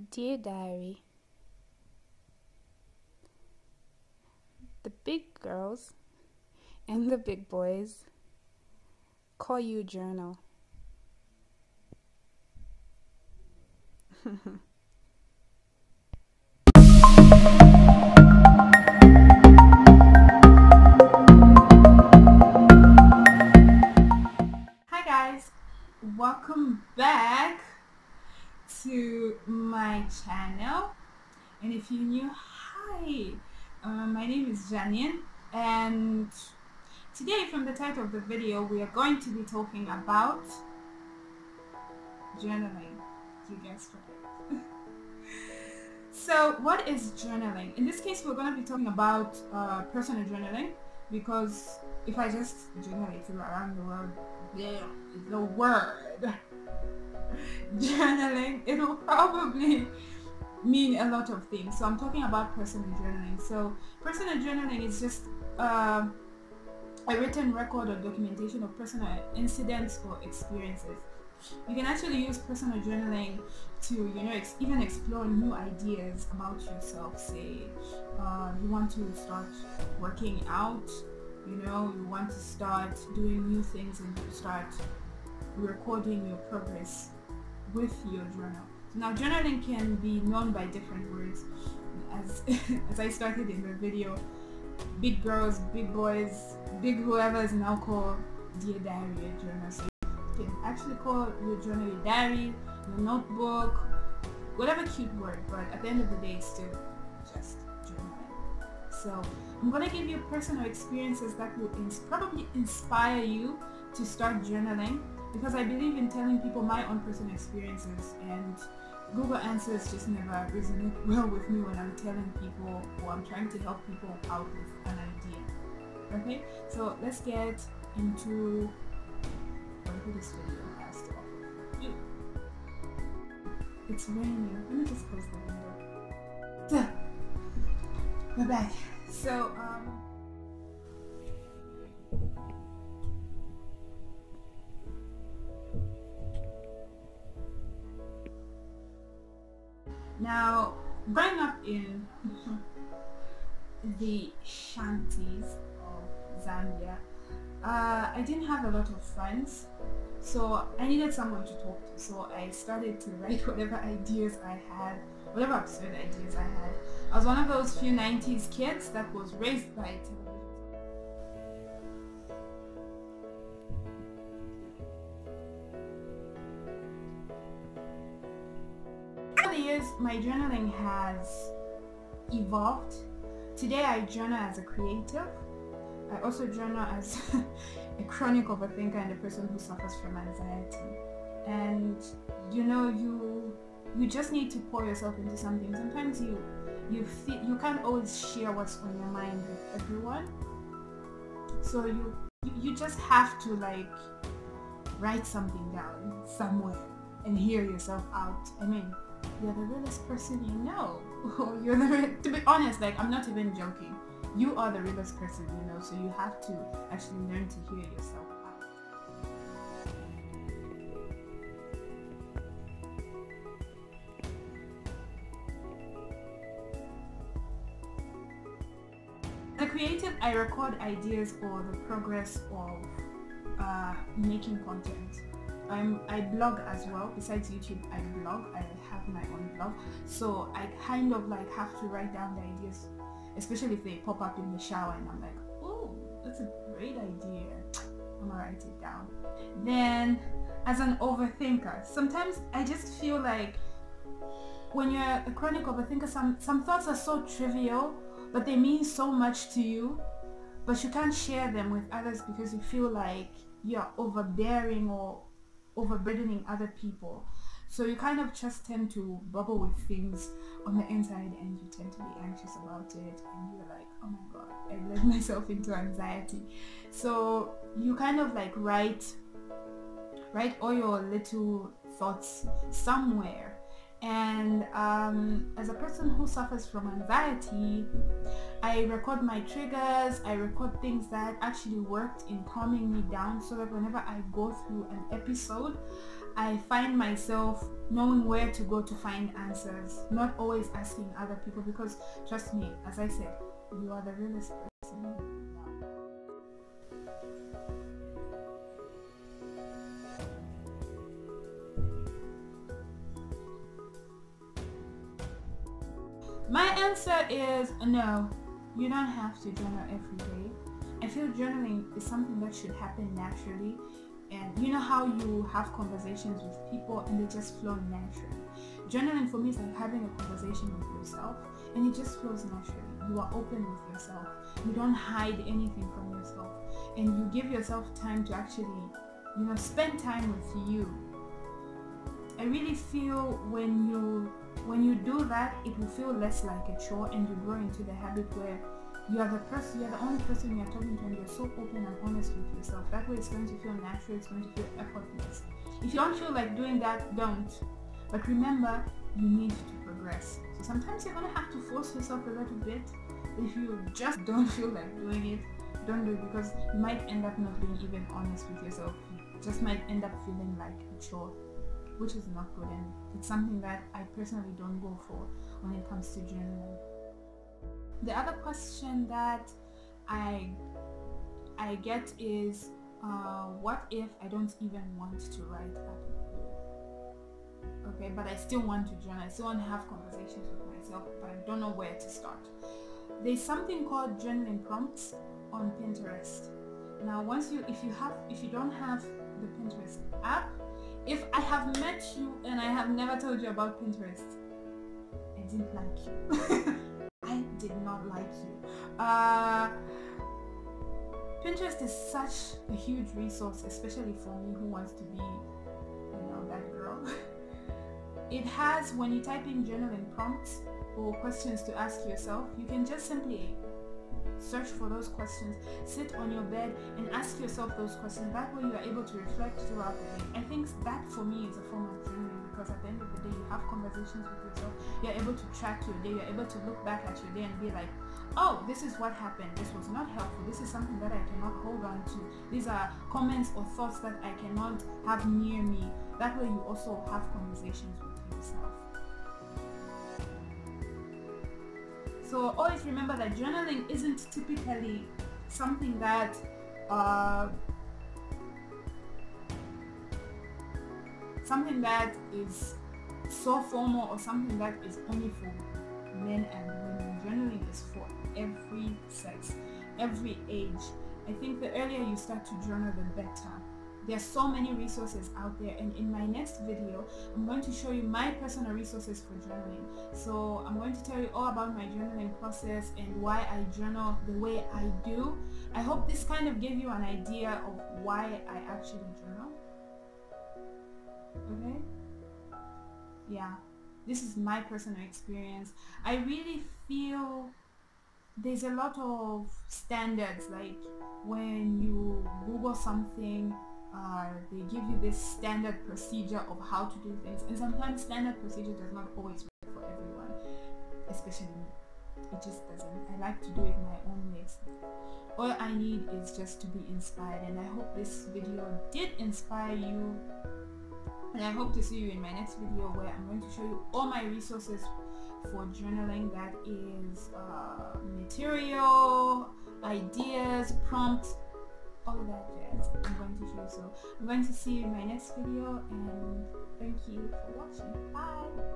Dear Diary, the big girls and the big boys call you journal. Hi guys, welcome back to my channel. And if you're new, hi, my name is Zambian, and today, from the title of the video, we are going to be talking about journaling. You guessed right. So what is journaling? In this case, we're going to be talking about personal journaling, because if I just journal it around the world, the word journaling, it will probably mean a lot of things. So I'm talking about personal journaling. So personal journaling is just a written record or documentation of personal incidents or experiences. You can actually use personal journaling to, even explore new ideas about yourself. Say you want to start working out, you want to start doing new things, and you start recording your progress with your journal. So now journaling can be known by different words. As I started in the video, big girls, big boys, big whoever is now called Dear Diary a journal. So you can actually call your journal your diary, your notebook, whatever cute word, but at the end of the day, it's still just journaling. So I'm going to give you personal experiences that will probably inspire you to start journaling, because I believe in telling people my own personal experiences, and Google Answers just never resonate well with me when I'm telling people, or I'm trying to help people out with an idea. Okay, so let's get into whatever this video has to offer you. It's raining. Let me just close the window. So, we're back. So, now, growing up in the shanties of Zambia, I didn't have a lot of friends, so I needed someone to talk to. So I started to write whatever ideas I had, whatever absurd ideas I had. I was one of those few 90s kids that was raised by television. Over the years, my journaling has evolved. Today I journal as a creative. I also journal as a chronic overthinker and a person who suffers from anxiety. And you just need to pour yourself into something. Sometimes you feel you can't always share what's on your mind with everyone. So you just have to write something down somewhere and hear yourself out. I mean, you're the realest person you know. To be honest, I'm not even joking. You are the realest person you know, so you have to actually learn to hear yourself out. As a creative, I record ideas or the progress of making content. I blog as well. Besides YouTube, I blog. I have my own blog, so I kind of have to write down the ideas, especially if they pop up in the shower and I'm like, oh, that's a great idea. I'm gonna write it down. Then, as an overthinker, sometimes I just feel like when you're a chronic overthinker, some thoughts are so trivial, but they mean so much to you, but you can't share them with others because you feel like you're overbearing or overburdening other people. So you kind of just tend to bubble with things on the inside, and you tend to be anxious about it, and you're like, oh my god, I led myself into anxiety. So you kind of write all your little thoughts somewhere, And as a person who suffers from anxiety, I record my triggers, I record things that actually worked in calming me down, so that whenever I go through an episode, I find myself knowing where to go to find answers, not always asking other people, because trust me, as I said, you are the realest person. My answer is no, you don't have to journal every day. I feel journaling is something that should happen naturally, and you know how you have conversations with people and they just flow naturally. Journaling for me is like having a conversation with yourself, and it just flows naturally. You are open with yourself, you don't hide anything from yourself, and you give yourself time to actually, spend time with you. I really feel when you do that, it will feel less like a chore, and you grow into the habit where you're the only person you're talking to, and you're so open and honest with yourself. That way it's going to feel natural, it's going to feel effortless. If you don't feel like doing that, don't. But remember, you need to progress. So sometimes you're going to have to force yourself a little bit. If you just don't feel like doing it, don't do it, because you might end up not being even honest with yourself. You just might end up feeling like a chore, which is not good, and it's something that I personally don't go for when it comes to journaling. The other question that I get is, what if I don't even want to write at all? Okay, but I still want to journal, I still want to have conversations with myself, but I don't know where to start. There's something called journaling prompts on Pinterest. Now, if you don't have the Pinterest app, if I have met you and I have never told you about Pinterest, I didn't like you. I did not like you. Pinterest is such a huge resource, especially for me who wants to be, that girl. It has, when you type in journaling prompts or questions to ask yourself, you can just simply search for those questions, sit on your bed and ask yourself those questions. That way you are able to reflect throughout the day. I think that for me is a form of journaling, because at the end of the day you have conversations with yourself, you're able to track your day, you're able to look back at your day and be like, oh, this is what happened, this was not helpful, this is something that I cannot hold on to, these are comments or thoughts that I cannot have near me. That way you also have conversations with yourself. So always remember that journaling isn't typically something that is so formal, or something that is only for men and women. Journaling is for every sex, every age. I think the earlier you start to journal, the better. There's so many resources out there, and in my next video I'm going to show you my personal resources for journaling. So I'm going to tell you all about my journaling process and why I journal the way I do. I hope this kind of gave you an idea of why I actually journal. Okay? Yeah, this is my personal experience. I really feel there's a lot of standards, like when you Google something, they give you this standard procedure of how to do things, and sometimes standard procedure does not always work for everyone, especially me. It just doesn't. I like to do it my own ways. All I need is just to be inspired, and I hope this video did inspire you, and I hope to see you in my next video, where I'm going to show you all my resources for journaling. That is material, ideas, prompts, all of that jazz. I'm going to show you. So I'm going to see you in my next video, and thank you for watching. Bye.